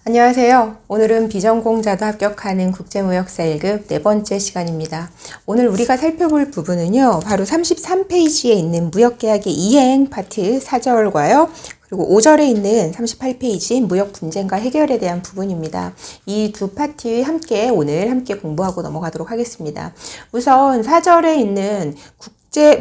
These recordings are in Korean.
안녕하세요. 오늘은 비전공자도 합격하는 국제무역사 1급 네 번째 시간입니다. 오늘 우리가 살펴볼 부분은요, 바로 33페이지에 있는 무역계약의 이행 파트 4절과요, 그리고 5절에 있는 38페이지 무역 분쟁과 해결에 대한 부분입니다. 이 두 파트 오늘 함께 공부하고 넘어가도록 하겠습니다. 우선 4절에 있는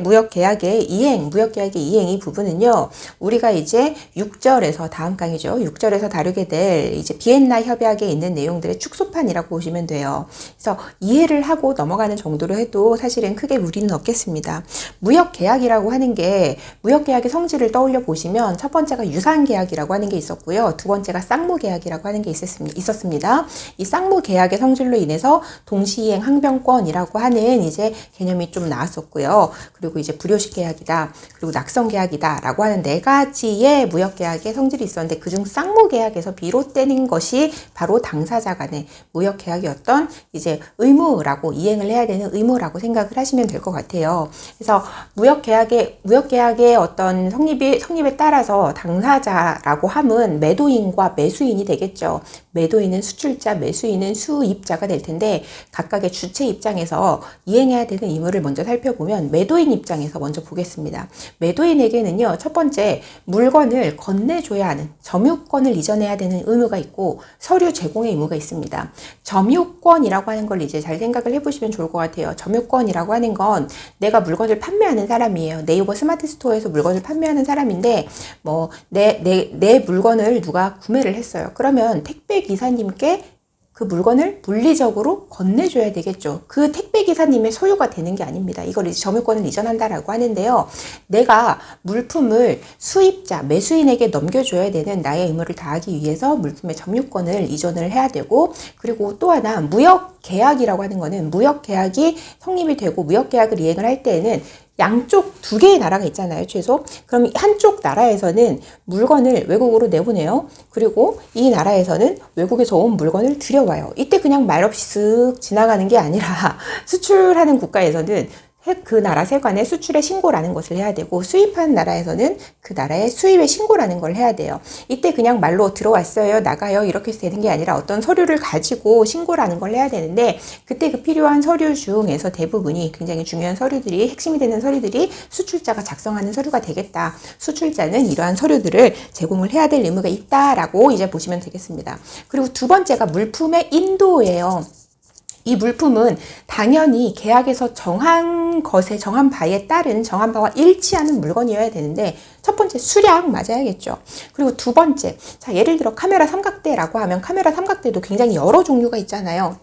무역계약의 이행, 무역계약의 이행 이 부분은요, 우리가 이제 6절에서, 다음 강의죠. 6절에서 다루게 될 이제 비엔나 협약에 있는 내용들의 축소판이라고 보시면 돼요. 그래서 이해를 하고 넘어가는 정도로 해도 사실은 크게 무리는 없겠습니다. 무역계약이라고 하는 게, 무역계약의 성질을 떠올려 보시면 첫 번째가 유상계약이라고 하는 게 있었고요. 두 번째가 쌍무계약이라고 하는 게 있었습니다. 이 쌍무계약의 성질로 인해서 동시이행 항변권이라고 하는 이제 개념이 좀 나왔었고요. 그리고 이제 불효식 계약이다, 그리고 낙성 계약이다 라고 하는 네 가지의 무역 계약의 성질이 있었는데, 그중 쌍무 계약에서 비롯되는 것이 바로 당사자 간의 무역 계약이었던 이제 의무라고, 이행을 해야 되는 의무라고 생각을 하시면 될 것 같아요. 그래서 무역 계약의 어떤 성립에 따라서 당사자라고 함은 매도인과 매수인이 되겠죠. 매도인은 수출자, 매수인은 수입자가 될 텐데, 각각의 주체 입장에서 이행해야 되는 의무를 먼저 살펴보면, 매도인 입장에서 먼저 보겠습니다. 매도인에게는요, 첫 번째, 물건을 건네줘야 하는, 점유권을 이전해야 되는 의무가 있고, 서류 제공의 의무가 있습니다. 점유권이라고 하는 걸 이제 잘 생각을 해보시면 좋을 것 같아요. 점유권이라고 하는 건 내가 물건을 판매하는 사람이에요. 네이버 스마트 스토어에서 물건을 판매하는 사람인데, 내 물건을 누가 구매를 했어요. 그러면 택배 기사님께 그 물건을 물리적으로 건네줘야 되겠죠. 그 택배 기사님의 소유가 되는 게 아닙니다. 이걸 이제 점유권을 이전한다라고 하는데요. 내가 물품을 수입자, 매수인에게 넘겨줘야 되는 나의 의무를 다하기 위해서 물품의 점유권을 이전을 해야 되고, 그리고 또 하나, 무역 계약이라고 하는 거는, 무역 계약이 성립이 되고 무역 계약을 이행을 할 때에는 양쪽 두 개의 나라가 있잖아요, 최소. 그럼 한쪽 나라에서는 물건을 외국으로 내보내요. 그리고 이 나라에서는 외국에서 온 물건을 들여와요. 이때 그냥 말없이 쓱 지나가는 게 아니라, 수출하는 국가에서는 그 나라 세관에 수출의 신고라는 것을 해야 되고, 수입하는 나라에서는 그 나라의 수입의 신고라는 걸 해야 돼요. 이때 그냥 말로 들어왔어요, 나가요 이렇게 되는 게 아니라 어떤 서류를 가지고 신고라는 걸 해야 되는데, 그때 그 필요한 서류 중에서 대부분이, 굉장히 중요한 서류들이, 핵심이 되는 서류들이 수출자가 작성하는 서류가 되겠다. 수출자는 이러한 서류들을 제공을 해야 될 의무가 있다라고 이제 보시면 되겠습니다. 그리고 두 번째가 물품의 인도예요. 이 물품은 당연히 계약에서 정한 바에 따른, 정한 바와 일치하는 물건이어야 되는데, 첫 번째 수량 맞아야겠죠. 그리고 두 번째, 자, 예를 들어 카메라 삼각대라고 하면, 카메라 삼각대도 굉장히 여러 종류가 있잖아요.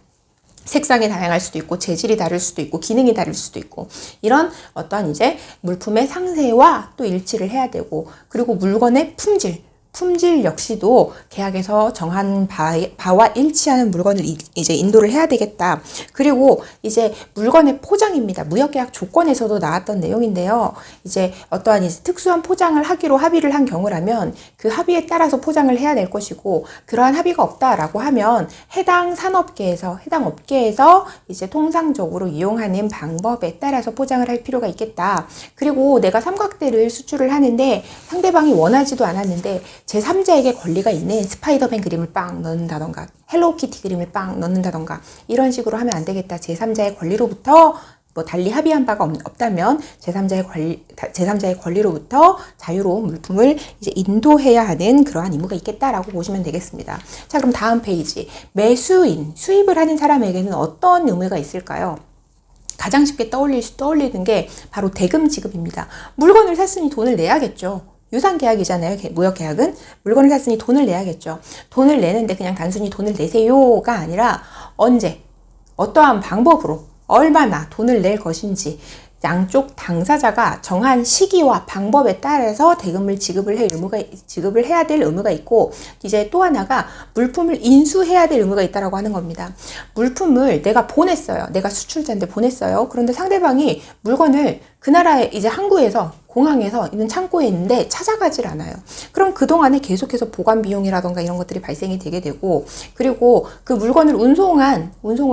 색상이 다양할 수도 있고, 재질이 다를 수도 있고, 기능이 다를 수도 있고, 이런 어떤 이제 물품의 상세와 또 일치를 해야 되고, 그리고 물건의 품질 역시도 계약에서 정한 바와 일치하는 물건을 이제 인도를 해야 되겠다. 그리고 이제 물건의 포장입니다. 무역계약 조건에서도 나왔던 내용인데요. 이제 어떠한 이제 특수한 포장을 하기로 합의를 한 경우라면 그 합의에 따라서 포장을 해야 될 것이고, 그러한 합의가 없다라고 하면 해당 업계에서 이제 통상적으로 이용하는 방법에 따라서 포장을 할 필요가 있겠다. 그리고 내가 삼각대를 수출을 하는데 상대방이 원하지도 않았는데 제3자에게 권리가 있는 스파이더맨 그림을 빵 넣는다던가, 헬로우키티 그림을 빵 넣는다던가, 이런 식으로 하면 안 되겠다. 제3자의 권리로부터 달리 합의한 바가 없다면 제3자의 권리로부터 자유로운 물품을 이제 인도해야 하는 그러한 의무가 있겠다라고 보시면 되겠습니다. 자, 그럼 다음 페이지. 매수인, 수입을 하는 사람에게는 어떤 의무가 있을까요? 가장 쉽게 떠올리는 게 바로 대금 지급입니다. 물건을 샀으니 돈을 내야겠죠. 유상계약이잖아요. 무역계약은. 물건을 샀으니 돈을 내야겠죠. 돈을 내는데 그냥 단순히 돈을 내세요가 아니라, 언제, 어떠한 방법으로, 얼마나 돈을 낼 것인지, 양쪽 당사자가 정한 시기와 방법에 따라서 대금을 지급을 해야 될 의무가 있고, 이제 또 하나가 물품을 인수해야 될 의무가 있다라고 하는 겁니다. 물품을 내가 보냈어요. 내가 수출자인데 보냈어요. 그런데 상대방이 물건을 그 나라에 이제 항구에서 공항에서 있는 창고에 있는데 찾아가질 않아요. 그럼 그동안에 계속해서 보관 비용이라던가 이런 것들이 발생이 되게 되고, 그리고 그 물건을 운송을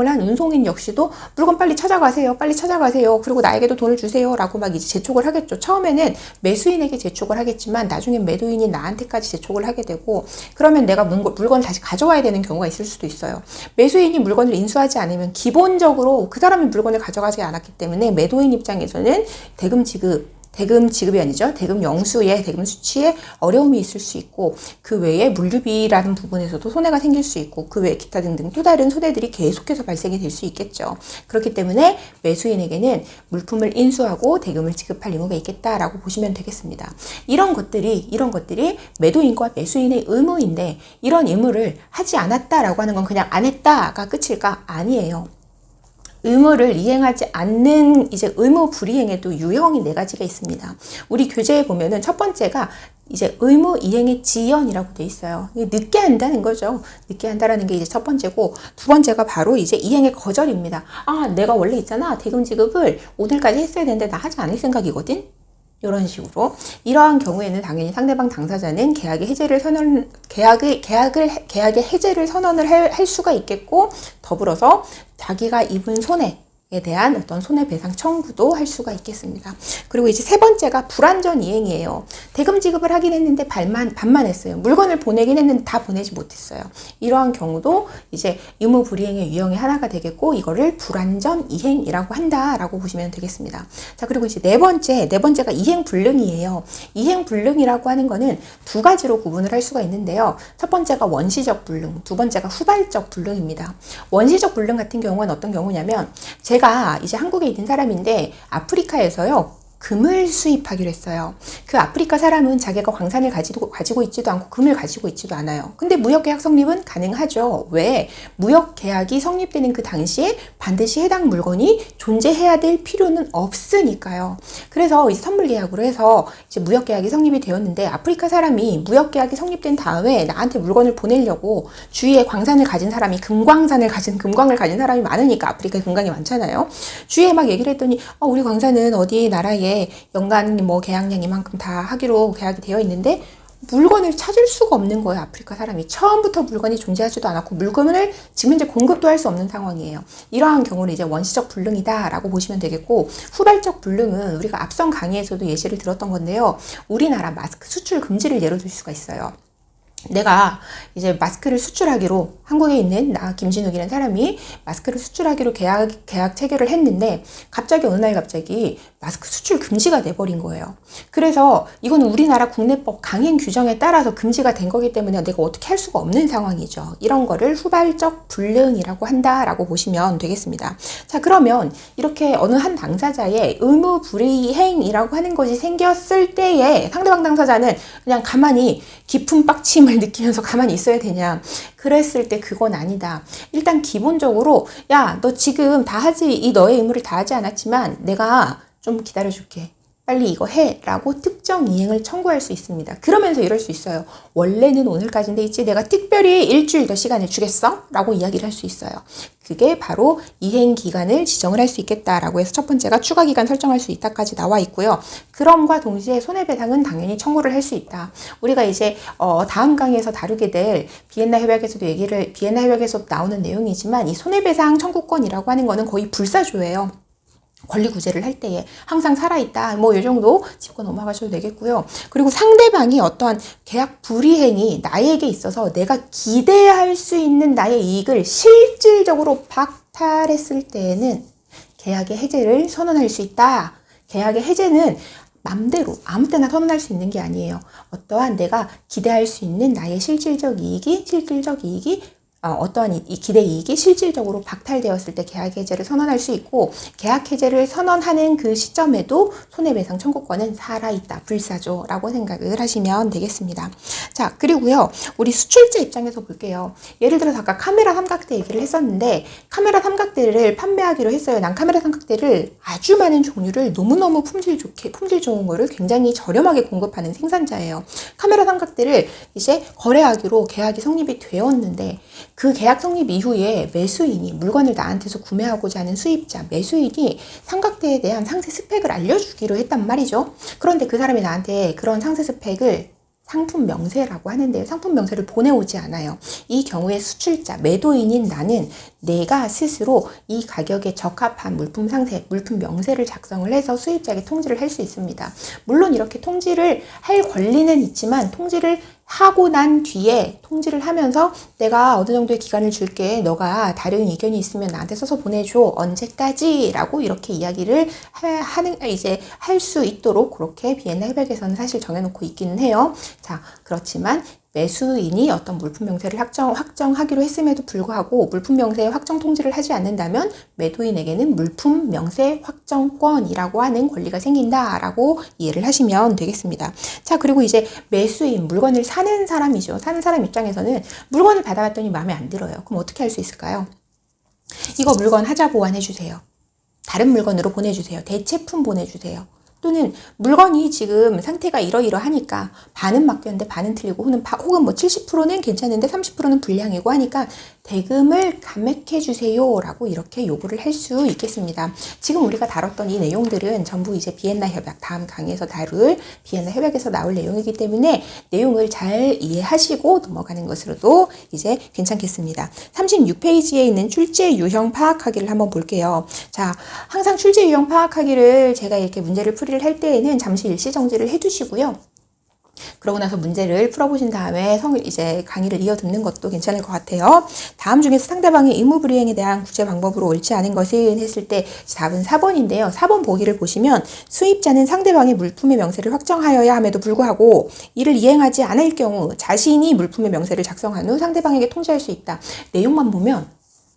한 운송인 역시도 물건 빨리 찾아가세요. 빨리 찾아가세요. 그리고 나에게도 돈을 주세요. 라고 막 이제 재촉을 하겠죠. 처음에는 매수인에게 재촉을 하겠지만 나중엔 매도인이 나한테까지 재촉을 하게 되고, 그러면 내가 물건을 다시 가져와야 되는 경우가 있을 수도 있어요. 매수인이 물건을 인수하지 않으면 기본적으로 그 사람이 물건을 가져가지 않았기 때문에 매도인 입장에서는 대금 지급이 아니죠. 대금 영수에, 대금 수취에 어려움이 있을 수 있고, 그 외에 물류비라는 부분에서도 손해가 생길 수 있고, 그 외에 기타 등등 또 다른 손해들이 계속해서 발생이 될 수 있겠죠. 그렇기 때문에 매수인에게는 물품을 인수하고 대금을 지급할 의무가 있겠다라고 보시면 되겠습니다. 이런 것들이 매도인과 매수인의 의무인데, 이런 의무를 하지 않았다라고 하는 건 그냥 안 했다가 끝일까? 아니에요. 의무를 이행하지 않는 이제 의무 불이행에도 유형이 4가지가 있습니다. 우리 교재에 보면은 첫 번째가 이제 의무 이행의 지연이라고 돼 있어요. 늦게 한다는 거죠. 늦게 한다라는 게 이제 첫 번째고, 두 번째가 바로 이제 이행의 거절입니다. 아, 내가 원래 있잖아. 대금 지급을 오늘까지 했어야 되는데 나 하지 않을 생각이거든. 이런 식으로. 이러한 경우에는 당연히 상대방 당사자는 계약의 해제를 선언을 할 수가 있겠고, 더불어서 자기가 입은 손해에 대한 어떤 손해배상 청구도 할 수가 있겠습니다. 그리고 이제 세 번째가 불완전 이행이에요. 대금 지급을 하긴 했는데 반만 했어요. 물건을 보내긴 했는데 다 보내지 못했어요. 이러한 경우도 이제 의무 불이행의 유형의 하나가 되겠고, 이거를 불완전 이행이라고 한다라고 보시면 되겠습니다. 자, 그리고 이제 네 번째가 이행 불능이에요. 이행 불능이라고 하는 거는 2가지로 구분을 할 수가 있는데요. 첫 번째가 원시적 불능, 두 번째가 후발적 불능입니다. 원시적 불능 같은 경우는 어떤 경우냐면, 제가 이제 한국에 있는 사람인데 아프리카에서요 금을 수입하기로 했어요. 그 아프리카 사람은 자기가 광산을 가지고 있지도 않고 금을 가지고 있지도 않아요. 근데 무역계약 성립은 가능하죠. 왜? 무역계약이 성립되는 그 당시에 반드시 해당 물건이 존재해야 될 필요는 없으니까요. 그래서 이제 선물계약으로 해서 이제 무역계약이 성립이 되었는데, 아프리카 사람이 무역계약이 성립된 다음에 나한테 물건을 보내려고 주위에 광산을 가진 사람이 금광을 가진 사람이 많으니까, 아프리카에 금광이 많잖아요. 주위에 막 얘기를 했더니 우리 광산은 어디 나라에 연간 뭐 계약량 이만큼 다 하기로 계약이 되어 있는데 물건을 찾을 수가 없는 거예요. 아프리카 사람이 처음부터 물건이 존재하지도 않았고 물건을 지금 현재 공급도 할 수 없는 상황이에요. 이러한 경우는 이제 원시적 불능이다라고 보시면 되겠고, 후발적 불능은 우리가 앞선 강의에서도 예시를 들었던 건데요. 우리나라 마스크 수출 금지를 예로 들 수가 있어요. 내가 이제 마스크를 수출하기로, 한국에 있는 나 김진욱이라는 사람이 마스크를 수출하기로 계약 체결을 했는데, 갑자기 어느 날 마스크 수출 금지가 돼버린 거예요. 그래서 이거는 우리나라 국내법 강행 규정에 따라서 금지가 된 거기 때문에 내가 어떻게 할 수가 없는 상황이죠. 이런 거를 후발적 불능이라고 한다라고 보시면 되겠습니다. 자, 그러면 이렇게 어느 한 당사자의 의무 불이행이라고 하는 것이 생겼을 때에 상대방 당사자는 그냥 가만히 깊은 빡침을 느끼면서 가만히 있어야 되냐? 그랬을 때 그건 아니다. 일단 기본적으로 야, 너 지금 다 하지, 이 너의 의무를 다 하지 않았지만 내가 좀 기다려줄게. 빨리 이거 해 라고 특정 이행을 청구할 수 있습니다. 그러면서 이럴 수 있어요. 원래는 오늘까지인데 있지 내가 특별히 일주일 더 시간을 주겠어? 라고 이야기를 할 수 있어요. 그게 바로 이행 기간을 지정을 할 수 있겠다라고 해서 첫 번째가 추가 기간 설정할 수 있다까지 나와 있고요. 그럼과 동시에 손해배상은 당연히 청구를 할 수 있다. 우리가 이제 다음 강의에서 다루게 될 비엔나 협약에서도 나오는 내용이지만, 이 손해배상 청구권이라고 하는 거는 거의 불사조예요. 권리구제를 할 때에 항상 살아있다. 뭐 이 정도 짚고 넘어가셔도 되겠고요. 그리고 상대방이 어떠한 계약 불이행이 나에게 있어서 내가 기대할 수 있는 나의 이익을 실질적으로 박탈했을 때에는 계약의 해제를 선언할 수 있다. 계약의 해제는 맘대로 아무 때나 선언할 수 있는 게 아니에요. 어떠한 내가 기대할 수 있는 나의 실질적 이익이 어떠한 이 기대 이익이 실질적으로 박탈되었을 때 계약 해제를 선언할 수 있고, 계약 해제를 선언하는 그 시점에도 손해배상 청구권은 살아있다. 불사조라고 생각을 하시면 되겠습니다. 자, 그리고요. 우리 수출자 입장에서 볼게요. 예를 들어서 아까 카메라 삼각대 얘기를 했었는데, 카메라 삼각대를 판매하기로 했어요. 난 카메라 삼각대를 아주 많은 종류를 너무너무 품질 좋은 거를 굉장히 저렴하게 공급하는 생산자예요. 카메라 삼각대를 이제 거래하기로 계약이 성립이 되었는데, 그 계약 성립 이후에 매수인이 물건을 나한테서 구매하고자 하는 수입자, 매수인이 삼각대에 대한 상세 스펙을 알려주기로 했단 말이죠. 그런데 그 사람이 나한테 그런 상세 스펙을 상품 명세라고 하는데요. 상품 명세를 보내오지 않아요. 이 경우에 수출자, 매도인인 나는 내가 스스로 이 가격에 적합한 물품 상세, 물품 명세를 작성을 해서 수입자에게 통지를 할 수 있습니다. 물론 이렇게 통지를 할 권리는 있지만 통지를 하고 난 뒤에 통지를 하면서 내가 어느 정도의 기간을 줄게. 너가 다른 의견이 있으면 나한테 써서 보내줘. 언제까지? 라고 이렇게 이야기를 할 수 있도록 그렇게 비엔나 협약에서는 사실 정해놓고 있기는 해요. 자, 그렇지만 매수인이 어떤 물품 명세를 확정하기로 했음에도 불구하고 물품 명세에 확정 통지를 하지 않는다면 매도인에게는 물품 명세 확정권이라고 하는 권리가 생긴다라고 이해를 하시면 되겠습니다. 자, 그리고 이제 매수인, 물건을 사는 사람이죠. 사는 사람 입장에서는 물건을 받아봤더니 마음에 안 들어요. 그럼 어떻게 할 수 있을까요? 이거 물건 하자 보완해주세요. 다른 물건으로 보내주세요. 대체품 보내주세요. 또는 물건이 지금 상태가 이러이러하니까 반은 맡겼는데 반은 틀리고 혹은 뭐 70%는 괜찮은데 30%는 불량이고 하니까 대금을 감액해 주세요 라고 이렇게 요구를 할 수 있겠습니다. 지금 우리가 다뤘던 이 내용들은 전부 이제 비엔나 협약, 다음 강의에서 다룰 비엔나 협약에서 나올 내용이기 때문에 내용을 잘 이해하시고 넘어가는 것으로도 이제 괜찮겠습니다. 36페이지에 있는 출제 유형 파악하기를 한번 볼게요. 자, 항상 출제 유형 파악하기를 제가 이렇게 문제를 풀이를 할 때에는 잠시 일시정지를 해두시고요. 그러고 나서 문제를 풀어보신 다음에 이제 강의를 이어 듣는 것도 괜찮을 것 같아요. 다음 중에서 상대방의 의무불이행에 대한 구제 방법으로 옳지 않은 것은 했을 때 답은 4번인데요. 4번 보기를 보시면 수입자는 상대방의 물품의 명세를 확정하여야 함에도 불구하고 이를 이행하지 않을 경우 자신이 물품의 명세를 작성한 후 상대방에게 통지할 수 있다. 내용만 보면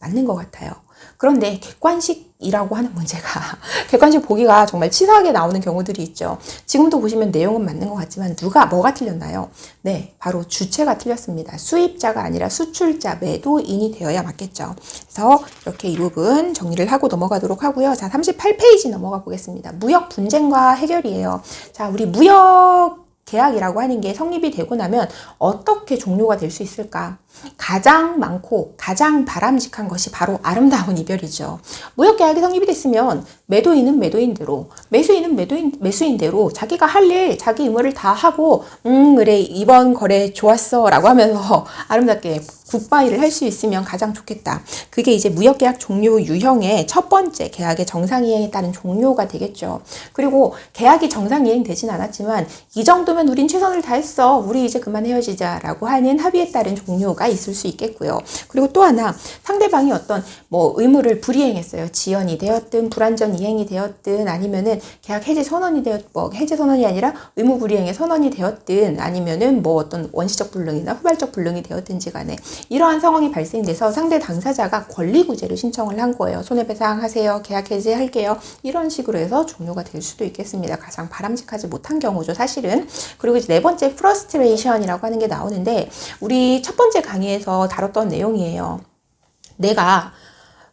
맞는 것 같아요. 그런데 객관식이라고 하는 문제가 객관식 보기가 정말 치사하게 나오는 경우들이 있죠. 지금도 보시면 내용은 맞는 것 같지만 뭐가 틀렸나요? 네, 바로 주체가 틀렸습니다. 수입자가 아니라 수출자, 매도인이 되어야 맞겠죠. 그래서 이렇게 이 부분 정리를 하고 넘어가도록 하고요. 자, 38페이지 넘어가 보겠습니다. 무역 분쟁과 해결이에요. 자, 우리 무역 계약이라고 하는 게 성립이 되고 나면 어떻게 종료가 될 수 있을까? 가장 많고 가장 바람직한 것이 바로 아름다운 이별이죠. 무역계약이 성립이 됐으면 매도인은 매도인대로, 매수인은 매수인대로 자기가 할 일, 자기 의무를 다 하고 그래 이번 거래 좋았어 라고 하면서 아름답게 굿바이를 할 수 있으면 가장 좋겠다. 그게 이제 무역계약 종료 유형의 첫 번째 계약의 정상이행에 따른 종료가 되겠죠. 그리고 계약이 정상이행 되진 않았지만 이 정도면 우린 최선을 다했어. 우리 이제 그만 헤어지자 라고 하는 합의에 따른 종료가 있을 수 있겠고요. 그리고 또 하나 상대방이 어떤 의무를 불이행했어요. 지연이 되었든 불완전 이행이 되었든 아니면은 계약 해제 선언이 해제 선언이 아니라 의무 불이행의 선언이 되었든 아니면은 어떤 원시적 불능이나 후발적 불능이 되었든지 간에 이러한 상황이 발생돼서 상대 당사자가 권리구제를 신청을 한 거예요. 손해배상 하세요. 계약 해제할게요. 이런 식으로 해서 종료가 될 수도 있겠습니다. 가장 바람직하지 못한 경우죠, 사실은. 그리고 이제 네 번째 프러스트레이션이라고 하는 게 나오는데 우리 첫 번째 강의에서 다뤘던 내용이에요. 내가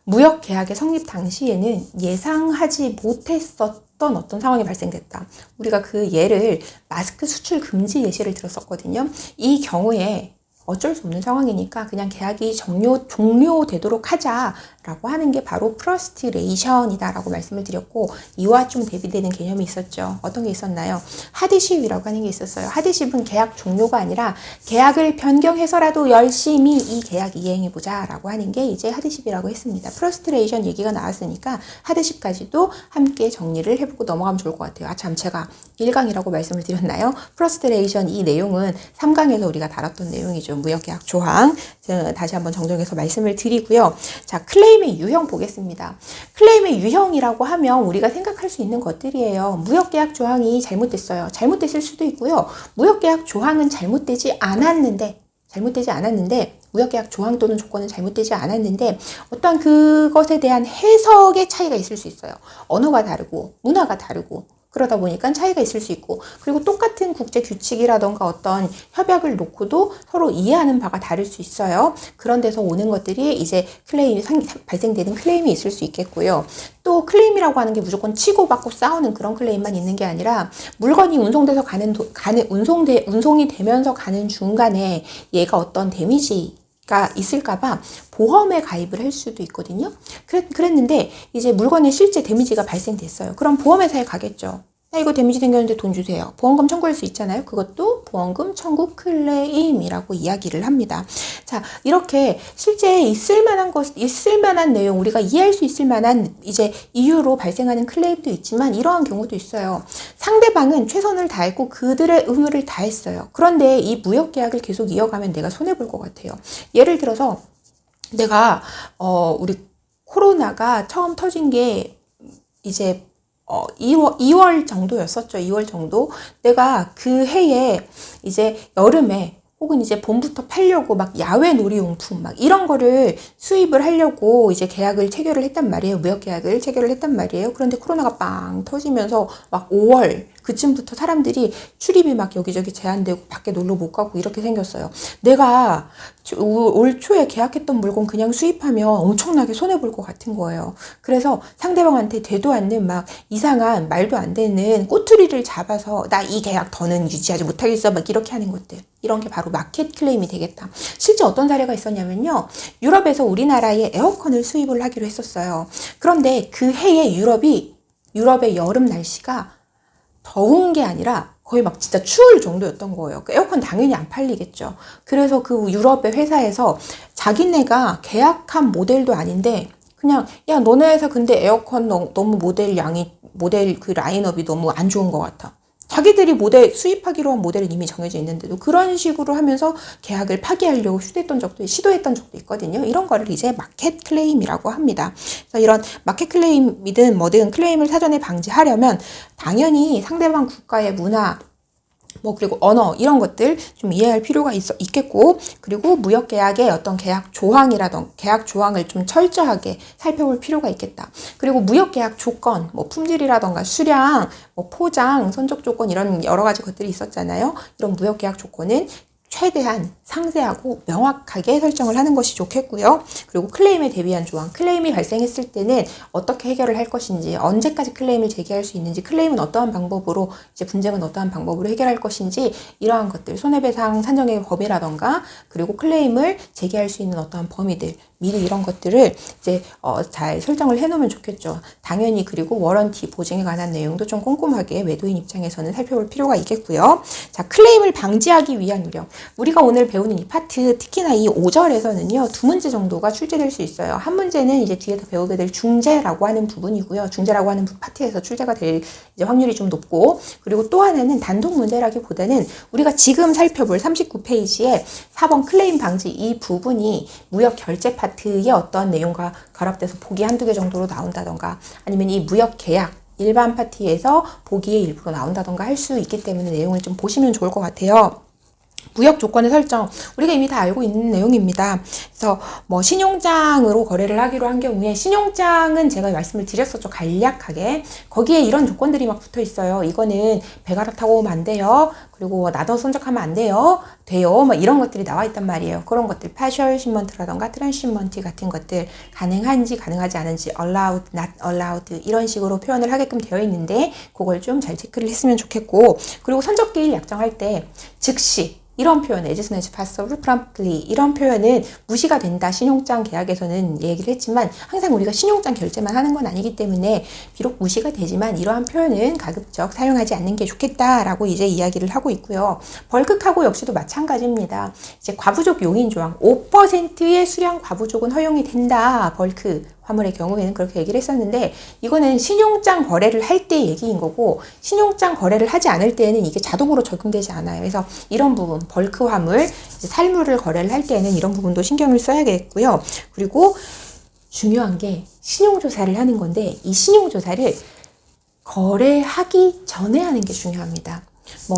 무역 계약의 성립 당시에는 예상하지 못했었던 어떤 상황이 발생됐다. 우리가 그 예를 마스크 수출 금지 예시를 들었었거든요. 이 경우에 어쩔 수 없는 상황이니까 그냥 계약이 종료되도록 하자라고 하는 게 바로 프러스트레이션이다라고 말씀을 드렸고 이와 좀 대비되는 개념이 있었죠. 어떤 게 있었나요? 하드십이라고 하는 게 있었어요. 하드십은 계약 종료가 아니라 계약을 변경해서라도 열심히 이 계약 이행해보자 라고 하는 게 이제 하드십이라고 했습니다. 프러스트레이션 얘기가 나왔으니까 하드십까지도 함께 정리를 해보고 넘어가면 좋을 것 같아요. 참 제가 1강이라고 말씀을 드렸나요? 프러스트레이션 이 내용은 3강에서 우리가 다뤘던 내용이죠. 무역계약 조항 다시 한번 정정해서 말씀을 드리고요. 자, 클레임의 유형 보겠습니다. 클레임의 유형이라고 하면 우리가 생각할 수 있는 것들이에요. 무역계약 조항이 잘못됐어요. 잘못됐을 수도 있고요. 무역계약 조항은 잘못되지 않았는데 무역계약 조항 또는 조건은 잘못되지 않았는데 어떤 그것에 대한 해석의 차이가 있을 수 있어요. 언어가 다르고 문화가 다르고 그러다 보니까 차이가 있을 수 있고 그리고 똑같은 국제 규칙이라던가 어떤 협약을 놓고도 서로 이해하는 바가 다를 수 있어요. 그런 데서 오는 것들이 이제 발생되는 클레임이 있을 수 있겠고요. 또 클레임이라고 하는 게 무조건 치고받고 싸우는 그런 클레임만 있는 게 아니라 물건이 운송돼서 운송이 되면서 가는 중간에 얘가 어떤 데미지 가 있을까봐 보험에 가입을 할 수도 있거든요. 그랬는데 이제 물건에 실제 데미지가 발생됐어요. 그럼 보험회사에 가겠죠. 나 이거 데미지 생겼는데 돈 주세요. 보험금 청구할 수 있잖아요. 그것도 보험금 청구 클레임이라고 이야기를 합니다. 자, 이렇게 실제 있을 만한 내용, 우리가 이해할 수 있을 만한 이제 이유로 발생하는 클레임도 있지만 이러한 경우도 있어요. 상대방은 최선을 다했고 그들의 의무를 다했어요. 그런데 이 무역 계약을 계속 이어가면 내가 손해볼 것 같아요. 예를 들어서 내가 우리 코로나가 처음 터진 게 이제 2월 정도였었죠. 2월 정도. 내가 그 해에 이제 여름에 혹은 이제 봄부터 팔려고 막 야외 놀이용품 막 이런 거를 수입을 하려고 이제 계약을 체결을 했단 말이에요. 무역 계약을 체결을 했단 말이에요. 그런데 코로나가 빵 터지면서 막 5월 그쯤부터 사람들이 출입이 막 여기저기 제한되고 밖에 놀러 못 가고 이렇게 생겼어요. 내가 올 초에 계약했던 물건 그냥 수입하면 엄청나게 손해볼 것 같은 거예요. 그래서 상대방한테 되도 않는 막 이상한 말도 안 되는 꼬투리를 잡아서 나 이 계약 더는 유지하지 못하겠어 막 이렇게 하는 것들. 이런 게 바로 마켓 클레임이 되겠다. 실제 어떤 사례가 있었냐면요. 유럽에서 우리나라에 에어컨을 수입을 하기로 했었어요. 그런데 그 해에 유럽의 여름 날씨가 더운 게 아니라 거의 막 진짜 추울 정도였던 거예요. 그 에어컨 당연히 안 팔리겠죠. 그래서 그 유럽의 회사에서 자기네가 계약한 모델도 아닌데 그냥 야 너네 회사 근데 에어컨 너무 모델 그 라인업이 너무 안 좋은 것 같아. 자기들이 모델 수입하기로 한 모델은 이미 정해져 있는데도 그런 식으로 하면서 계약을 파기하려고 시도했던 적도 있거든요. 이런 거를 이제 마켓 클레임이라고 합니다. 그래서 이런 마켓 클레임이든 뭐든 클레임을 사전에 방지하려면 당연히 상대방 국가의 문화 그리고 언어 이런 것들 좀 이해할 필요가 있겠고, 그리고 무역 계약의 어떤 계약 조항을 좀 철저하게 살펴볼 필요가 있겠다. 그리고 무역 계약 조건, 품질이라던가 수량, 포장, 선적 조건 이런 여러 가지 것들이 있었잖아요. 이런 무역 계약 조건은 최대한 상세하고 명확하게 설정을 하는 것이 좋겠고요. 그리고 클레임에 대비한 조항, 클레임이 발생했을 때는 어떻게 해결을 할 것인지, 언제까지 클레임을 제기할 수 있는지, 클레임은 어떠한 방법으로, 이제 분쟁은 어떠한 방법으로 해결할 것인지, 이러한 것들, 손해배상 산정의 범위라던가, 그리고 클레임을 제기할 수 있는 어떠한 범위들, 미리 이런 것들을 이제 잘 설정을 해놓으면 좋겠죠. 당연히 그리고 워런티, 보증에 관한 내용도 좀 꼼꼼하게 외도인 입장에서는 살펴볼 필요가 있겠고요. 자, 클레임을 방지하기 위한 요령. 우리가 오늘 배우는 이 파트, 특히나 이 5절에서는요, 두 문제 정도가 출제될 수 있어요. 한 문제는 이제 뒤에서 배우게 될 중재라고 하는 부분이고요. 중재라고 하는 파트에서 출제가 될 이제 확률이 좀 높고, 그리고 또 하나는 단독 문제라기보다는 우리가 지금 살펴볼 39페이지에 4번 클레임 방지 이 부분이 무역 결제 파트의 어떤 내용과 결합돼서 보기 한두 개 정도로 나온다던가, 아니면 이 무역 계약 일반 파트에서 보기의 일부로 나온다던가 할 수 있기 때문에 내용을 좀 보시면 좋을 것 같아요. 무역 조건의 설정, 우리가 이미 다 알고 있는 내용입니다. 그래서 신용장으로 거래를 하기로 한 경우에, 신용장은 제가 말씀을 드렸었죠. 간략하게. 거기에 이런 조건들이 막 붙어 있어요. 이거는 배가락 타고 오면 안 돼요. 그리고 나눠 선적하면 안 돼요. 이런 것들이 나와 있단 말이에요. 그런 것들, partial shipment라던가 transshipment 같은 것들, 가능한지 가능하지 않은지, allowed, not allowed 이런 식으로 표현을 하게끔 되어 있는데, 그걸 좀 잘 체크를 했으면 좋겠고, 그리고 선적기일 약정할 때 즉시 이런 표현, as soon as possible, promptly 이런 표현은 무시가 된다. 신용장 계약에서는 얘기를 했지만 항상 우리가 신용장 결제만 하는 건 아니기 때문에 비록 무시가 되지만 이러한 표현은 가급적 사용하지 않는 게 좋겠다라고 이제 이야기를 하고 있고요. 벌크카고 역시도 마찬가지입니다. 이제 과부족 용인 조항, 5%의 수량 과부족은 허용이 된다. 벌크 화물의 경우에는 그렇게 얘기를 했었는데, 이거는 신용장 거래를 할 때 얘기인 거고, 신용장 거래를 하지 않을 때에는 이게 자동으로 적용되지 않아요. 그래서 이런 부분, 벌크 화물, 이제 살물을 거래를 할 때에는 이런 부분도 신경을 써야겠고요. 그리고 중요한 게 신용조사를 하는 건데, 이 신용조사를 거래하기 전에 하는 게 중요합니다.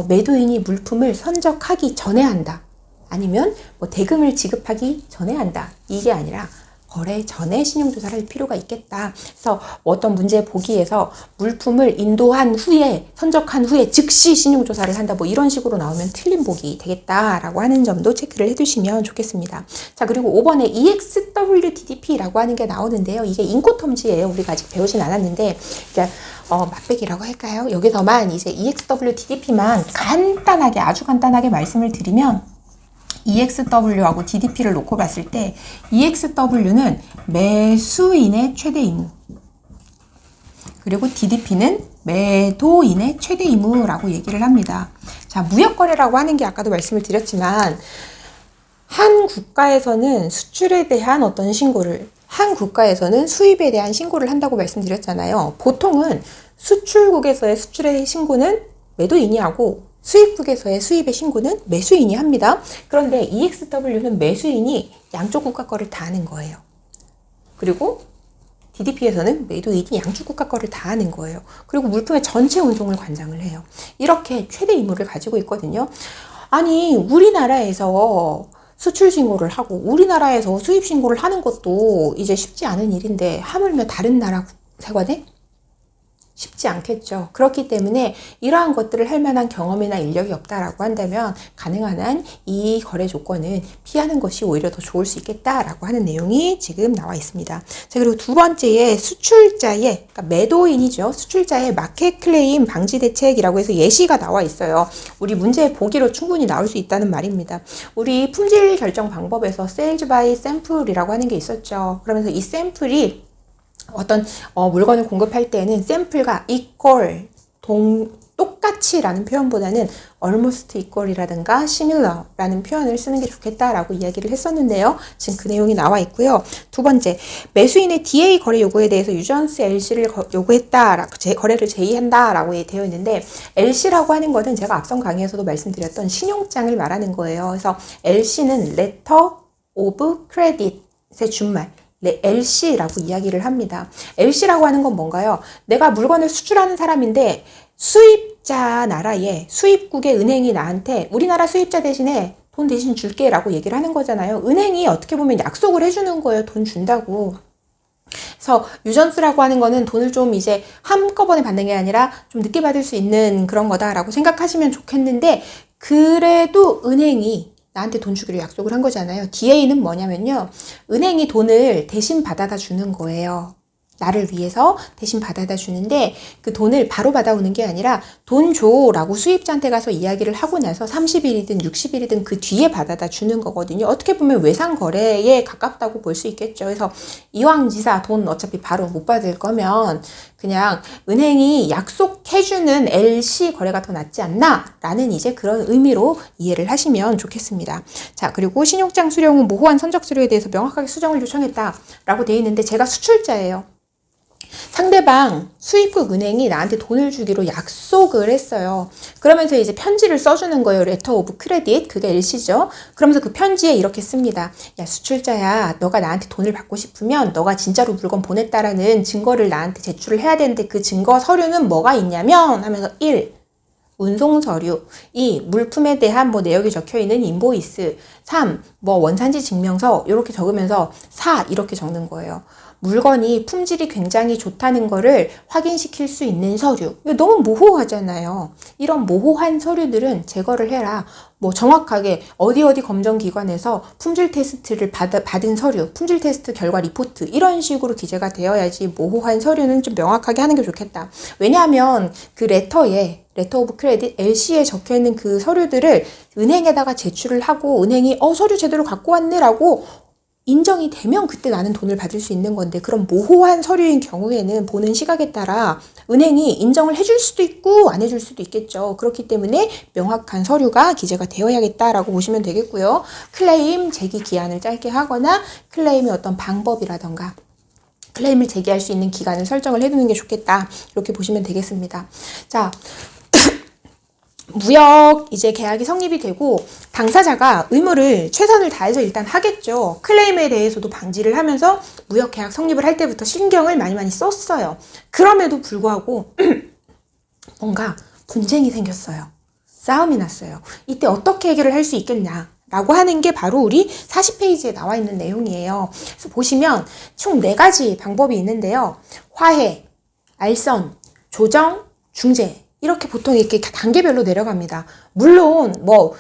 매도인이 물품을 선적하기 전에 한다. 아니면 대금을 지급하기 전에 한다. 이게 아니라 거래 전에 신용조사를 할 필요가 있겠다. 그래서 어떤 문제 보기에서 물품을 인도한 후에, 선적한 후에 즉시 신용조사를 한다. 이런 식으로 나오면 틀린 보기 되겠다라고 하는 점도 체크를 해두시면 좋겠습니다. 자, 그리고 5번에 EXWDDP라고 하는 게 나오는데요. 이게 인코텀지예요. 우리가 아직 배우진 않았는데, 그러니까 맛배기라고 할까요? 여기서만 이제 EXWDDP만 간단하게, 아주 간단하게 말씀을 드리면, EXW하고 DDP를 놓고 봤을 때 EXW는 매수인의 최대 의무, 그리고 DDP는 매도인의 최대 의무라고 얘기를 합니다. 자, 무역거래라고 하는 게 아까도 말씀을 드렸지만 한 국가에서는 수출에 대한 어떤 신고를, 한 국가에서는 수입에 대한 신고를 한다고 말씀드렸잖아요. 보통은 수출국에서의 수출의 신고는 매도인이 하고 수입국에서의 수입의 신고는 매수인이 합니다. 그런데 EXW는 매수인이 양쪽 국가 거를 다 하는 거예요. 그리고 DDP에서는 매도인이 양쪽 국가 거를 다 하는 거예요. 그리고 물품의 전체 운송을 관장을 해요. 이렇게 최대 의무를 가지고 있거든요. 아니, 우리나라에서 수출 신고를 하고 우리나라에서 수입 신고를 하는 것도 이제 쉽지 않은 일인데 하물며 다른 나라 세관에? 쉽지 않겠죠. 그렇기 때문에 이러한 것들을 할 만한 경험이나 인력이 없다라고 한다면 가능한 한 이 거래 조건은 피하는 것이 오히려 더 좋을 수 있겠다라고 하는 내용이 지금 나와 있습니다. 자, 그리고 두 번째에 수출자의, 그러니까 매도인이죠. 수출자의 마켓 클레임 방지 대책이라고 해서 예시가 나와 있어요. 우리 문제 보기로 충분히 나올 수 있다는 말입니다. 우리 품질 결정 방법에서 세일즈 바이 샘플이라고 하는 게 있었죠. 그러면서 이 샘플이 어떤 물건을 공급할 때는 샘플과 equal, 똑같이 라는 표현보다는 almost equal이라든가 similar 라는 표현을 쓰는 게 좋겠다라고 이야기를 했었는데요. 지금 그 내용이 나와 있고요. 두 번째, 매수인의 DA 거래 요구에 대해서 유전스 LC를 요구했다, 거래를 제의한다 라고 되어 있는데 LC라고 하는 것은 제가 앞선 강의에서도 말씀드렸던 신용장을 말하는 거예요. 그래서 LC는 Letter of Credit의 준말, LC라고 이야기를 합니다. LC라고 하는 건 뭔가요? 내가 물건을 수출하는 사람인데 수입자 나라의 수입국의 은행이 나한테 우리나라 수입자 대신에 돈 대신 줄게 라고 얘기를 하는 거잖아요. 은행이 어떻게 보면 약속을 해주는 거예요. 돈 준다고. 그래서 유전스라고 하는 거는 돈을 좀 이제 한꺼번에 받는 게 아니라 좀 늦게 받을 수 있는 그런 거다라고 생각하시면 좋겠는데 그래도 은행이 나한테 돈 주기로 약속을 한 거잖아요. DA는 뭐냐면요. 은행이 돈을 대신 받아다 주는 거예요. 나를 위해서 대신 받아다 주는데 그 돈을 바로 받아오는 게 아니라 돈 줘라고 수입자한테 가서 이야기를 하고 나서 30일이든 60일이든 그 뒤에 받아다 주는 거거든요. 어떻게 보면 외상 거래에 가깝다고 볼 수 있겠죠. 그래서 이왕지사 돈 어차피 바로 못 받을 거면 그냥 은행이 약속해주는 LC 거래가 더 낫지 않나? 라는 이제 그런 의미로 이해를 하시면 좋겠습니다. 자, 그리고 신용장 수령 후 모호한 선적 수료에 대해서 명확하게 수정을 요청했다 라고 되어 있는데 제가 수출자예요. 상대방 수입국 은행이 나한테 돈을 주기로 약속을 했어요. 그러면서 이제 편지를 써주는 거예요. 레터 오브 크레딧, 그게 LC죠. 그러면서 그 편지에 이렇게 씁니다. 야, 수출자야, 너가 나한테 돈을 받고 싶으면 너가 진짜로 물건 보냈다라는 증거를 나한테 제출을 해야 되는데 그 증거 서류는 뭐가 있냐면 하면서 1. 운송 서류, 2. 물품에 대한 내역이 적혀있는 인보이스, 3. 원산지 증명서 이렇게 적으면서 4. 이렇게 적는 거예요. 물건이 품질이 굉장히 좋다는 거를 확인시킬 수 있는 서류. 너무 모호하잖아요. 이런 모호한 서류들은 제거를 해라. 정확하게 어디 검정기관에서 품질 테스트를 받은 서류, 품질 테스트 결과 리포트 이런 식으로 기재가 되어야지 모호한 서류는 좀 명확하게 하는 게 좋겠다. 왜냐하면 그 레터 오브 크레딧 LC에 적혀있는 그 서류들을 은행에다가 제출을 하고 은행이 서류 제대로 갖고 왔네라고 인정이 되면 그때 나는 돈을 받을 수 있는 건데 그런 모호한 서류인 경우에는 보는 시각에 따라 은행이 인정을 해줄 수도 있고 안 해줄 수도 있겠죠. 그렇기 때문에 명확한 서류가 기재가 되어야겠다라고 보시면 되겠고요. 클레임 제기 기한을 짧게 하거나 클레임의 어떤 방법이라던가 클레임을 제기할 수 있는 기간을 설정을 해두는 게 좋겠다. 이렇게 보시면 되겠습니다. 자, 무역 이제 계약이 성립이 되고 당사자가 의무를 최선을 다해서 일단 하겠죠. 클레임에 대해서도 방지를 하면서 무역 계약 성립을 할 때부터 신경을 많이 썼어요. 그럼에도 불구하고 뭔가 분쟁이 생겼어요. 싸움이 났어요. 이때 어떻게 해결을 할 수 있겠냐 라고 하는 게 바로 우리 40페이지에 나와 있는 내용이에요. 그래서 보시면 총 4가지 방법이 있는데요. 화해, 알선, 조정, 중재 이렇게 보통 이렇게 단계별로 내려갑니다. 물론 꼭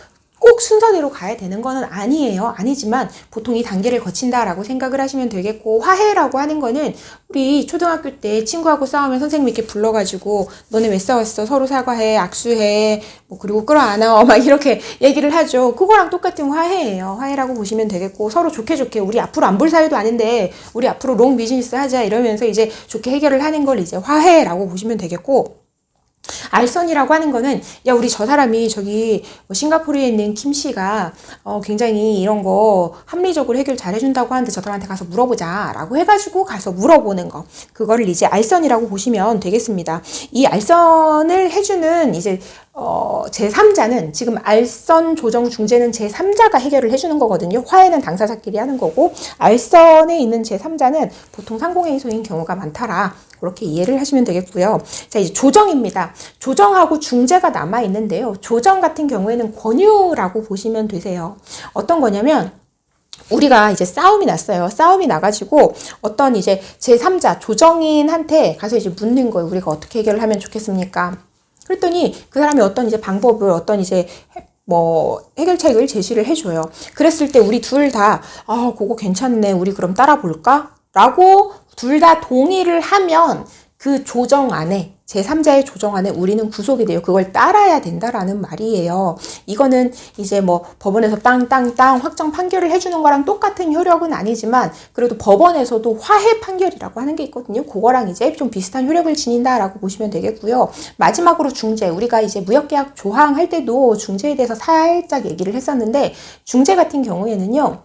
꼭 순서대로 가야 되는 거는 아니에요. 아니지만 보통 이 단계를 거친다라고 생각을 하시면 되겠고, 화해라고 하는 거는 우리 초등학교 때 친구하고 싸우면 선생님 이렇게 불러가지고 너네 왜 싸웠어? 서로 사과해, 악수해, 뭐 그리고 끌어안아 막 이렇게 얘기를 하죠. 그거랑 똑같은 화해예요. 화해라고 보시면 되겠고, 서로 좋게 좋게 우리 앞으로 안 볼 사이도 아닌데 우리 앞으로 롱 비즈니스 하자 이러면서 이제 좋게 해결을 하는 걸 이제 화해라고 보시면 되겠고, 알선이라고 하는 거는, 야, 우리 저 사람이 저기 뭐 싱가포르에 있는 김 씨가 굉장히 이런 거 합리적으로 해결 잘 해준다고 하는데 저 사람한테 가서 물어보자 라고 해가지고 가서 물어보는 거, 그거를 이제 알선이라고 보시면 되겠습니다. 이 알선을 해주는 이제 제3자는, 지금 알선 조정 중재는 제3자가 해결을 해주는 거거든요. 화해는 당사자끼리 하는 거고, 알선에 있는 제3자는 보통 상공회의소인 경우가 많더라. 그렇게 이해를 하시면 되겠고요. 자, 이제 조정입니다. 조정하고 중재가 남아 있는데요. 조정 같은 경우에는 권유라고 보시면 되세요. 어떤 거냐면, 우리가 이제 싸움이 났어요. 싸움이 나가지고 어떤 이제 제3자 조정인한테 가서 이제 묻는 거예요. 우리가 어떻게 해결을 하면 좋겠습니까? 그랬더니 그 사람이 어떤 이제 방법을, 어떤 이제 뭐 해결책을 제시를 해줘요. 그랬을 때 우리 둘 다 그거 괜찮네, 우리 그럼 따라 볼까? 라고 둘 다 동의를 하면 그 조정안에, 제3자의 조정안에 우리는 구속이 돼요. 그걸 따라야 된다라는 말이에요. 이거는 이제 뭐 법원에서 땅땅땅 확정 판결을 해주는 거랑 똑같은 효력은 아니지만, 그래도 법원에서도 화해 판결이라고 하는 게 있거든요. 그거랑 이제 좀 비슷한 효력을 지닌다라고 보시면 되겠고요. 마지막으로 중재. 우리가 이제 무역계약 조항 할 때도 중재에 대해서 살짝 얘기를 했었는데, 중재 같은 경우에는요,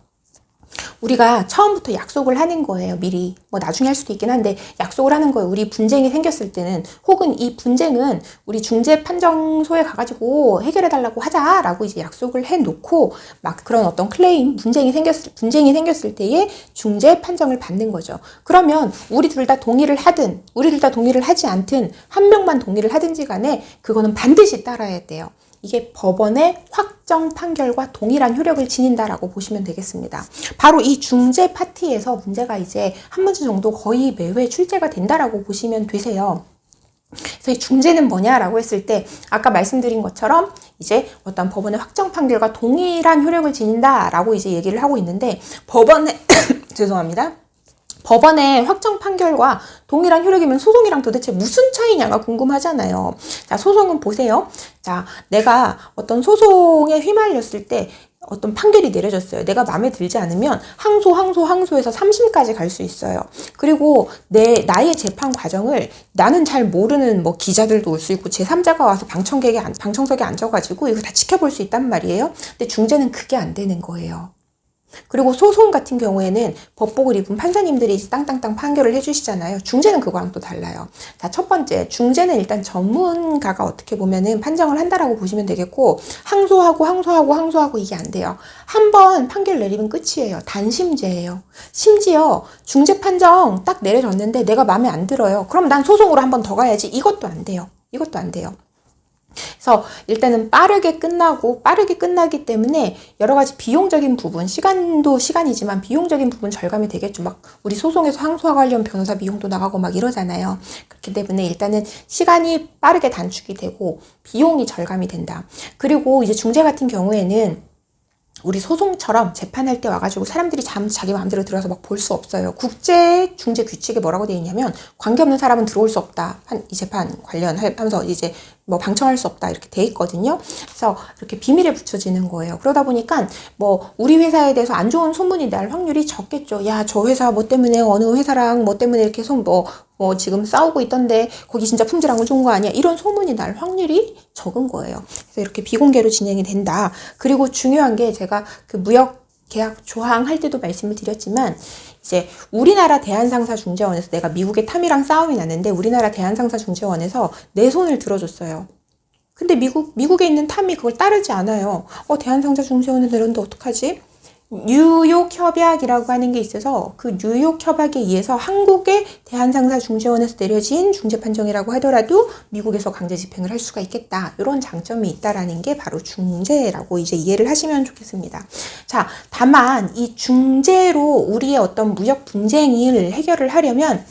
우리가 처음부터 약속을 하는 거예요. 미리. 뭐 나중에 할 수도 있긴 한데 약속을 하는 거예요. 우리 분쟁이 생겼을 때는, 혹은 이 분쟁은 우리 중재판정소에 가가지고 해결해달라고 하자라고 이제 약속을 해놓고, 막 그런 어떤 클레임, 분쟁이 생겼을 때에 중재 판정을 받는 거죠. 그러면 우리 둘 다 동의를 하든 우리 둘 다 동의를 하지 않든, 한 명만 동의를 하든지 간에 그거는 반드시 따라야 돼요. 이게 법원의 확정 판결과 동일한 효력을 지닌다라고 보시면 되겠습니다. 바로 이 중재 파티에서 문제가 이제 한 문제 정도 거의 매회 출제가 된다라고 보시면 되세요. 그래서 이 중재는 뭐냐라고 했을 때, 아까 말씀드린 것처럼 이제 어떤 법원의 확정 판결과 동일한 효력을 지닌다라고 이제 얘기를 하고 있는데, 법원의 죄송합니다. 법원의 확정 판결과 동일한 효력이면 소송이랑 도대체 무슨 차이냐가 궁금하잖아요. 자, 소송은 보세요. 자, 내가 어떤 소송에 휘말렸을 때 어떤 판결이 내려졌어요. 내가 마음에 들지 않으면 항소해서 3심까지 갈 수 있어요. 그리고 나의 재판 과정을 나는 잘 모르는 뭐 기자들도 올 수 있고, 제3자가 와서 방청석에 앉아가지고 이거 다 지켜볼 수 있단 말이에요. 근데 중재는 그게 안 되는 거예요. 그리고 소송 같은 경우에는 법복을 입은 판사님들이 땅땅땅 판결을 해주시잖아요. 중재는 그거랑 또 달라요. 자, 첫 번째, 중재는 일단 전문가가 어떻게 보면은 판정을 한다라고 보시면 되겠고, 항소하고 이게 안 돼요. 한 번 판결 내리면 끝이에요. 단심제예요. 심지어 중재 판정 딱 내려졌는데 내가 마음에 안 들어요. 그럼 난 소송으로 한 번 더 가야지. 이것도 안 돼요. 그래서 일단은 빠르게 끝나기 때문에 여러 가지 비용적인 부분, 시간도 시간이지만 비용적인 부분 절감이 되겠죠. 막 우리 소송에서 항소하고 하려면 변호사 비용도 나가고 막 이러잖아요. 그렇기 때문에 일단은 시간이 빠르게 단축이 되고 비용이 절감이 된다. 그리고 이제 중재 같은 경우에는 우리 소송처럼 재판할 때 와가지고 사람들이 자기 마음대로 들어와서 막 볼 수 없어요. 국제 중재 규칙에 뭐라고 되어 있냐면, 관계없는 사람은 들어올 수 없다. 이 재판 관련하면서 이제 뭐 방청할 수 없다 이렇게 돼 있거든요. 그래서 이렇게 비밀에 붙여지는 거예요. 그러다 보니까 뭐 우리 회사에 대해서 안 좋은 소문이 날 확률이 적겠죠. 야, 저 회사 뭐 때문에 어느 회사랑 뭐 때문에 이렇게 뭐 지금 싸우고 있던데 거기 진짜 품질 안 좋은 거 아니야? 이런 소문이 날 확률이 적은 거예요. 그래서 이렇게 비공개로 진행이 된다. 그리고 중요한 게, 제가 그 무역 계약 조항 할 때도 말씀을 드렸지만, 이제 우리나라 대한상사중재원에서, 내가 미국의 탐이랑 싸움이 났는데 우리나라 대한상사중재원에서 내 손을 들어줬어요. 근데 미국에 있는 탐이 그걸 따르지 않아요. 대한상사중재원에 내렸는데 어떡하지? 뉴욕 협약이라고 하는 게 있어서, 그 뉴욕 협약에 의해서 한국의 대한상사중재원에서 내려진 중재 판정이라고 하더라도 미국에서 강제 집행을 할 수가 있겠다. 이런 장점이 있다라는 게 바로 중재라고 이제 이해를 하시면 좋겠습니다. 자, 다만 이 중재로 우리의 어떤 무역 분쟁을 해결을 하려면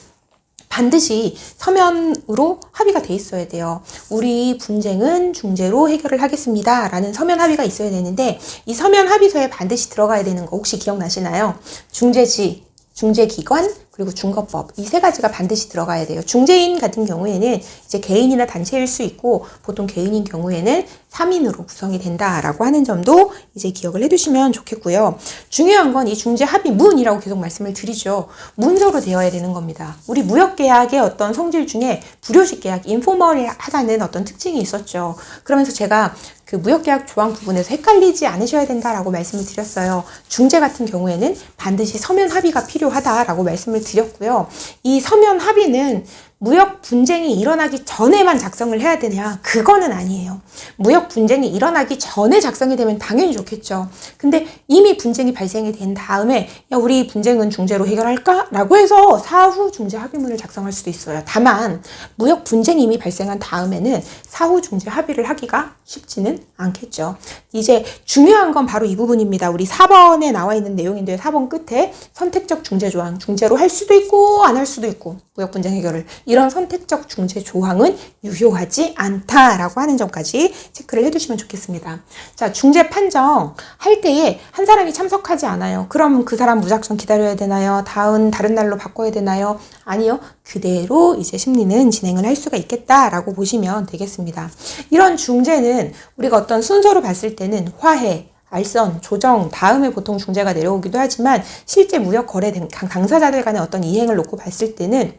반드시 서면으로 합의가 돼 있어야 돼요. 우리 분쟁은 중재로 해결을 하겠습니다 라는 서면 합의가 있어야 되는데, 이 서면 합의서에 반드시 들어가야 되는 거 혹시 기억나시나요? 중재지, 중재기관, 그리고 중거법, 이 세 가지가 반드시 들어가야 돼요. 중재인 같은 경우에는 이제 개인이나 단체일 수 있고, 보통 개인인 경우에는 3인으로 구성이 된다라고 하는 점도 이제 기억을 해두시면 좋겠고요. 중요한 건 이 중재 합의문이라고 계속 말씀을 드리죠. 문서로 되어야 되는 겁니다. 우리 무역계약의 어떤 성질 중에 불효식 계약, 인포멀하다는 어떤 특징이 있었죠. 그러면서 제가 그 무역계약 조항 부분에서 헷갈리지 않으셔야 된다라고 말씀을 드렸어요. 중재 같은 경우에는 반드시 서면 합의가 필요하다라고 말씀을 드렸고요. 이 서면 합의는 무역 분쟁이 일어나기 전에만 작성을 해야 되냐? 그거는 아니에요. 무역 분쟁이 일어나기 전에 작성이 되면 당연히 좋겠죠. 근데 이미 분쟁이 발생이 된 다음에 야, 우리 분쟁은 중재로 해결할까? 라고 해서 사후 중재 합의문을 작성할 수도 있어요. 다만 무역 분쟁이 이미 발생한 다음에는 사후 중재 합의를 하기가 쉽지는 않겠죠. 이제 중요한 건 바로 이 부분입니다. 우리 4번에 나와 있는 내용인데요. 4번 끝에 선택적 중재 조항, 중재로 할 수도 있고 안 할 수도 있고, 무역 분쟁 해결을, 이런 선택적 중재 조항은 유효하지 않다라고 하는 점까지 체크를 해두시면 좋겠습니다. 자, 중재 판정 할 때에 한 사람이 참석하지 않아요. 그럼 그 사람 무작정 기다려야 되나요? 다른 날로 바꿔야 되나요? 아니요. 그대로 이제 심리는 진행을 할 수가 있겠다라고 보시면 되겠습니다. 이런 중재는 우리가 어떤 순서로 봤을 때는 화해, 알선, 조정 다음에 보통 중재가 내려오기도 하지만, 실제 무역 거래 당사자들 간의 어떤 이행을 놓고 봤을 때는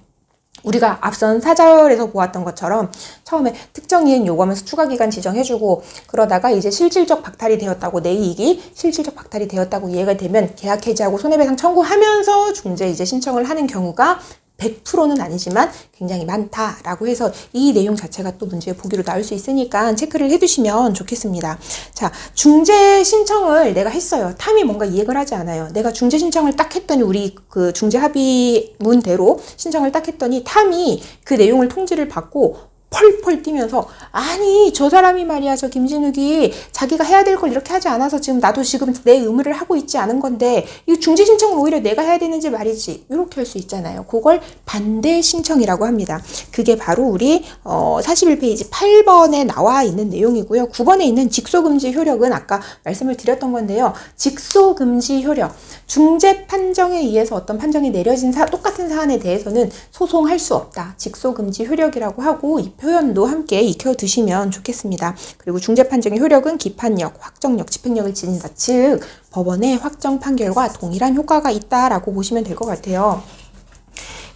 우리가 앞선 4절에서 보았던 것처럼 처음에 특정 이행 요구하면서 추가 기간 지정해주고, 그러다가 이제 실질적 박탈이 되었다고, 내 이익이 실질적 박탈이 되었다고 이해가 되면 계약 해지하고 손해배상 청구하면서 중재 이제 신청을 하는 경우가 100%는 아니지만 굉장히 많다라고 해서 이 내용 자체가 또 문제의 보기로 나올 수 있으니까 체크를 해두시면 좋겠습니다. 자, 중재 신청을 내가 했어요. 탐이 뭔가 이행을 하지 않아요. 내가 중재 신청을 딱 했더니, 우리 그 중재 합의문대로 신청을 딱 했더니 탐이 그 내용을 통지를 받고 펄펄 뛰면서, 아니 저 사람이 말이야, 저 김진욱이 자기가 해야 될 걸 이렇게 하지 않아서 지금 나도 지금 내 의무를 하고 있지 않은 건데 이 중재 신청을 오히려 내가 해야 되는지 말이지, 이렇게 할 수 있잖아요. 그걸 반대 신청이라고 합니다. 그게 바로 우리 41페이지 8번에 나와 있는 내용이고요. 9번에 있는 직소금지 효력은 아까 말씀을 드렸던 건데요. 직소금지 효력, 중재 판정에 의해서 어떤 판정이 내려진 똑같은 사안에 대해서는 소송할 수 없다, 직소금지 효력이라고 하고, 이 표현도 함께 익혀두시면 좋겠습니다. 그리고 중재 판정의 효력은 기판력, 확정력, 집행력을 지닌다. 즉 법원의 확정 판결과 동일한 효과가 있다라고 보시면 될 것 같아요.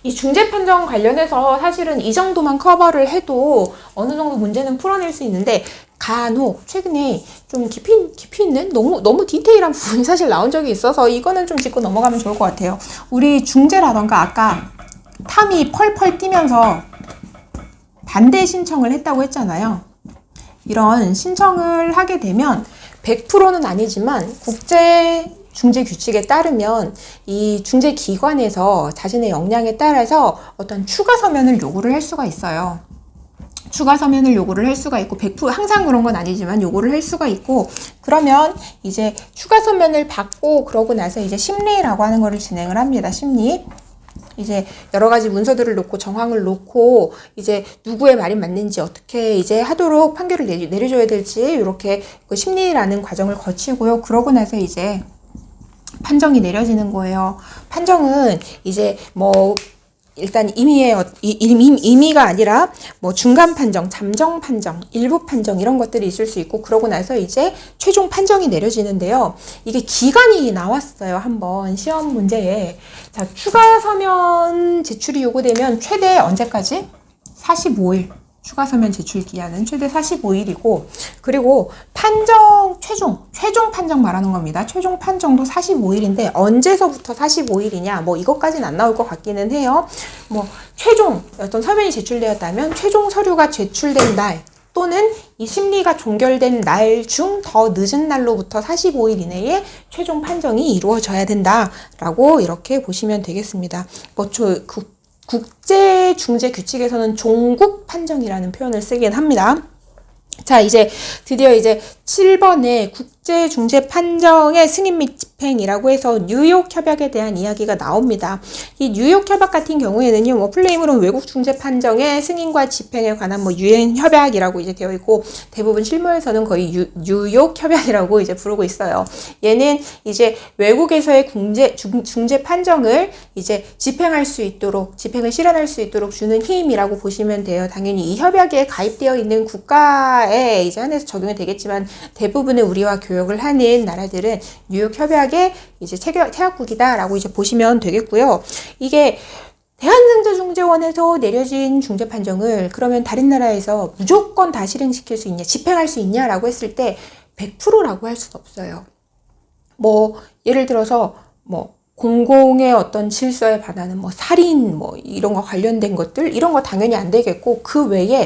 이 중재 판정 관련해서 사실은 이 정도만 커버를 해도 어느 정도 문제는 풀어낼 수 있는데, 간혹 최근에 좀 깊이 있는 너무 디테일한 부분이 사실 나온 적이 있어서 이거는 좀 짚고 넘어가면 좋을 것 같아요. 우리 중재라던가 아까 탐이 펄펄 뛰면서 반대 신청을 했다고 했잖아요. 이런 신청을 하게 되면 100%는 아니지만 국제 중재 규칙에 따르면 이 중재 기관에서 자신의 역량에 따라서 어떤 추가 서면을 요구를 할 수가 있어요. 추가 서면을 요구를 할 수가 있고, 100% 항상 그런 건 아니지만 요구를 할 수가 있고, 그러면 이제 추가 서면을 받고 그러고 나서 이제 심리라고 하는 거를 진행을 합니다. 심리. 이제 여러 가지 문서들을 놓고 정황을 놓고 이제 누구의 말이 맞는지 어떻게 이제 하도록 판결을 내려줘야 될지, 이렇게 그 심리라는 과정을 거치고요. 그러고 나서 이제 판정이 내려지는 거예요. 판정은 이제 뭐 일단 임의가 아니라 뭐 중간 판정, 잠정 판정, 일부 판정 이런 것들이 있을 수 있고, 그러고 나서 이제 최종 판정이 내려지는데요. 이게 기간이 나왔어요. 한번 시험 문제에. 자, 추가 서면 제출이 요구되면 최대 언제까지? 45일. 추가 서면 제출 기한은 최대 45일이고, 그리고 판정 최종 판정 말하는 겁니다. 최종 판정도 45일인데 언제서부터 45일이냐, 뭐 이것까지는 안 나올 것 같기는 해요. 뭐 최종 어떤 서면이 제출되었다면 최종 서류가 제출된 날 또는 이 심리가 종결된 날 중 더 늦은 날로부터 45일 이내에 최종 판정이 이루어져야 된다라고 이렇게 보시면 되겠습니다. 뭐 국제 중재 규칙에서는 종국 판정이라는 표현을 쓰긴 합니다. 자, 이제 드디어 이제 7번에 국제 중재 판정의 승인 및 집행이라고 해서 뉴욕 협약에 대한 이야기가 나옵니다. 이 뉴욕 협약 같은 경우에는요, 뭐 플레임으로는 외국 중재 판정의 승인과 집행에 관한 뭐 유엔 협약이라고 이제 되어 있고, 대부분 실무에서는 거의 뉴욕 협약이라고 이제 부르고 있어요. 얘는 이제 외국에서의 중재 판정을 이제 집행할 수 있도록, 집행을 실현할 수 있도록 주는 힘이라고 보시면 돼요. 당연히 이 협약에 가입되어 있는 국가에 이제 한해서 적용이 되겠지만, 대부분의 우리와 교역을 하는 나라들은 뉴욕 협약의 이제 태역국이다라고 이제 보시면 되겠고요. 이게 대한상자중재원에서 내려진 중재 판정을 그러면 다른 나라에서 무조건 다 실행시킬 수 있냐, 집행할 수 있냐라고 했을 때 100%라고 할 수는 없어요. 뭐 예를 들어서 뭐 공공의 어떤 질서에 반하는 뭐 살인 뭐 이런 거 관련된 것들, 이런 거 당연히 안 되겠고, 그 외에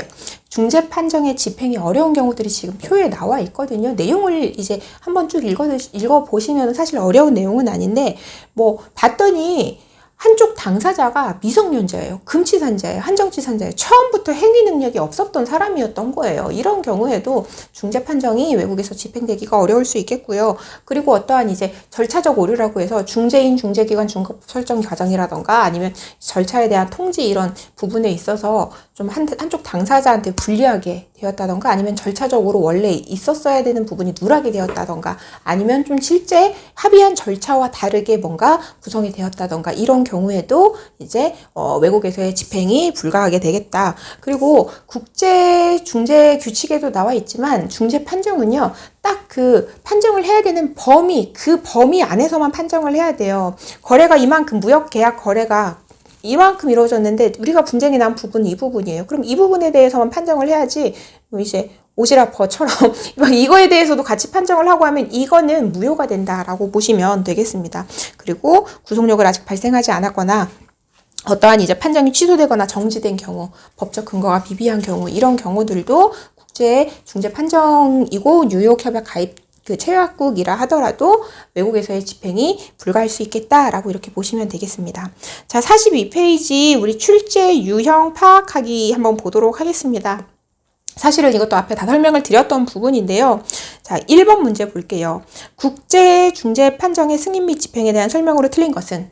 중재 판정의 집행이 어려운 경우들이 지금 표에 나와 있거든요. 내용을 이제 한번 쭉 읽어 보시면 사실 어려운 내용은 아닌데, 뭐 봤더니 한쪽 당사자가 미성년자예요. 금치산자예요. 한정치산자예요. 처음부터 행위 능력이 없었던 사람이었던 거예요. 이런 경우에도 중재 판정이 외국에서 집행되기가 어려울 수 있겠고요. 그리고 어떠한 이제 절차적 오류라고 해서 중재인, 중재기관 중급 설정 과정이라던가 아니면 절차에 대한 통지 이런 부분에 있어서 좀 한쪽 당사자한테 불리하게 되었다던가, 아니면 절차적으로 원래 있었어야 되는 부분이 누락이 되었다던가, 아니면 좀 실제 합의한 절차와 다르게 뭔가 구성이 되었다던가, 이런 경우에도 이제 외국에서의 집행이 불가하게 되겠다. 그리고 국제 중재 규칙에도 나와 있지만, 중재 판정은요, 딱 그 판정을 해야 되는 그 범위 안에서만 판정을 해야 돼요. 거래가 이만큼, 무역 계약 거래가 이만큼 이루어졌는데 우리가 분쟁이 난 부분이 이 부분이에요. 그럼 이 부분에 대해서만 판정을 해야지, 뭐 이제 오지라퍼처럼 이거에 대해서도 같이 판정을 하고 하면 이거는 무효가 된다라고 보시면 되겠습니다. 그리고 구속력을 아직 발생하지 않았거나 어떠한 이제 판정이 취소되거나 정지된 경우, 법적 근거가 미비한 경우, 이런 경우들도 국제 중재 판정이고 뉴욕 협약 가입 체류국이라 하더라도 외국에서의 집행이 불가할 수 있겠다라고 이렇게 보시면 되겠습니다. 자, 42페이지 우리 출제 유형 파악하기 한번 보도록 하겠습니다. 사실은 이것도 앞에 다 설명을 드렸던 부분인데요. 자, 1번 문제 볼게요. 국제 중재 판정의 승인 및 집행에 대한 설명으로 틀린 것은?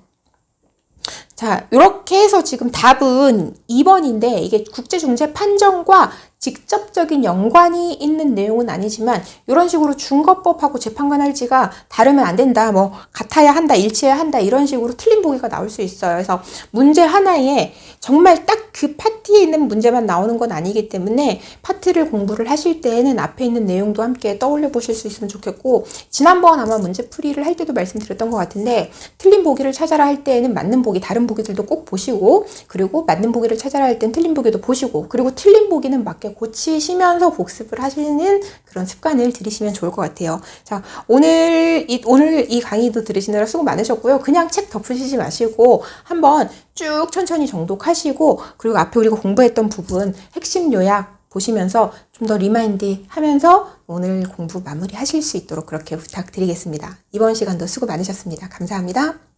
자, 이렇게 해서 지금 답은 2번인데, 이게 국제 중재 판정과 직접적인 연관이 있는 내용은 아니지만, 이런 식으로 준거법하고 재판관 할지가 다르면 안 된다, 뭐 같아야 한다, 일치해야 한다, 이런 식으로 틀린 보기가 나올 수 있어요. 그래서 문제 하나에 정말 딱 그 파트에 있는 문제만 나오는 건 아니기 때문에 파트를 공부를 하실 때에는 앞에 있는 내용도 함께 떠올려 보실 수 있으면 좋겠고, 지난번 아마 문제 풀이를 할 때도 말씀드렸던 것 같은데, 틀린 보기를 찾아라 할 때에는 맞는 보기, 다른 보기들도 꼭 보시고, 그리고 맞는 보기를 찾아라 할 땐 틀린 보기도 보시고, 그리고 틀린 보기는 맞게 고치시면서 복습을 하시는 그런 습관을 들이시면 좋을 것 같아요. 자, 오늘 이 강의도 들으시느라 수고 많으셨고요. 그냥 책 덮으시지 마시고 한번 쭉 천천히 정독하시고, 그리고 앞에 우리가 공부했던 부분 핵심 요약 보시면서 좀 더 리마인드 하면서 오늘 공부 마무리 하실 수 있도록 그렇게 부탁드리겠습니다. 이번 시간도 수고 많으셨습니다. 감사합니다.